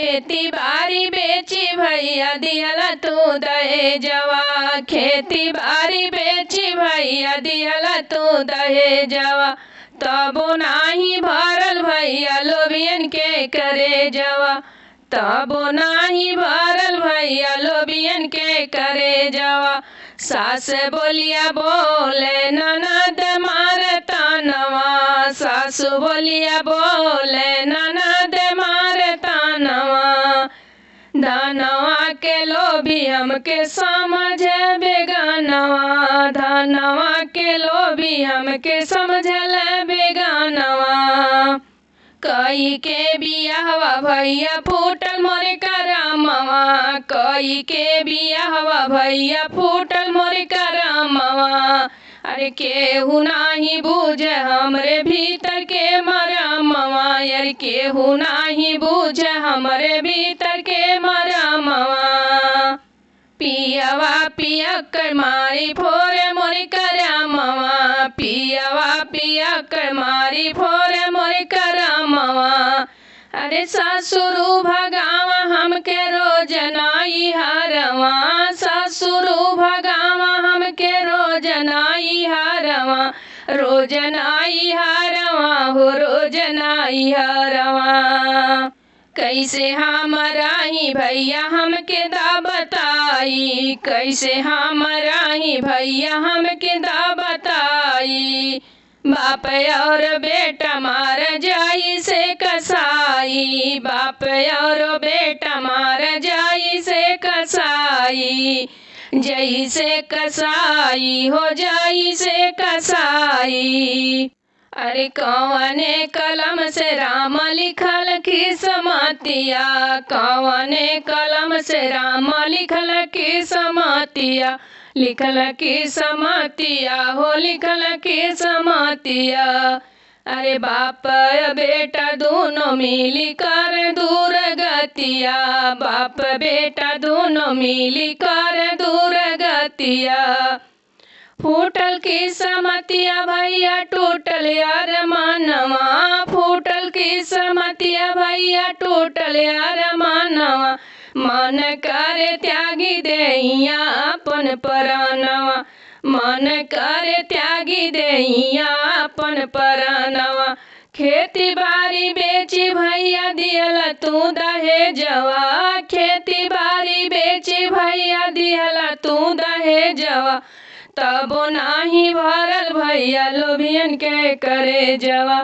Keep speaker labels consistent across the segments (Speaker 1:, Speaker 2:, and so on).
Speaker 1: खेती बारी बेची भैया दिहला तू दहेजवा। खेती बारी बेची भैया दिहला तू दहेजवा। तबो नाही भरल भैया लोभियन के करेजवा। तबो नाही भरल भैया लोभियन के करेजवा। सास बोलिया बोले ननद मारे तानवा। सासु बोलिया बोले ननद मारे तानवा। धनवा के लोभी हमके समझे बेगानवा। धनवा के लोभी हमके समझले बेगानवा। कई के बियाहवा भैया फूटल मोरे करमवा। कई के बियाहवा भैया फूटल मोरे करमवा। अरे केहू नाही बूझे हमरे भीतर के मरमवा। यार केहू नाही बूझे हमरे भीतर के मरमवा। पियवा पियक्कर मारी फोरे मोरे करमवा। पियवा पियक्कर मारी फोरे मोरे करमवा। अरे ससुरु भगावा हमके रोज नाई हरवा। ससुरु भगावा हमके रोज नाई हरवा। रोज नाई हरवा हो रोज नाई हरवा। कैसे हमराही भैया हमके दा बताई। कैसे हमराही भैया हमके दा बताई। बाप और बेटा मार जाई से कसाई। बाप और बेटा मार जाई से कसाई। जैसे कसाई हो जाई से कसाई। अरे कौने कलम से राम लिखल किस्मतिया। कौने कलम से राम लिखल किस्मतिया। लिखल किस्मतिया हो लिखल किस्मतिया। अरे बाप बेटा दोनों मिली कर दूर गतिया। बाप बेटा दोनों मिली कर दूर गतिया। फूटल किस्मतिया भैया टूटल यार मनवा। फूटल किस्मतिया भैया टूटल यार मनवा। मन करे त्यागी देहिया अपन परानवा। मन करे त्यागी देहिया अपन परानवा। खेती बारी बेची भैया दिहला तू दहेजवा। खेती बारी बेची भैया दिहला तू दहेजवा। तबो नाही भरल भैया लोभियन के करेजवा।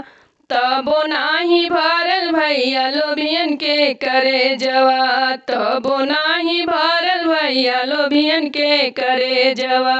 Speaker 1: तबो नाही भरल भैया लोभियन के करेजवा। तबो नाही भरल भैया लोभियन के करेजवा।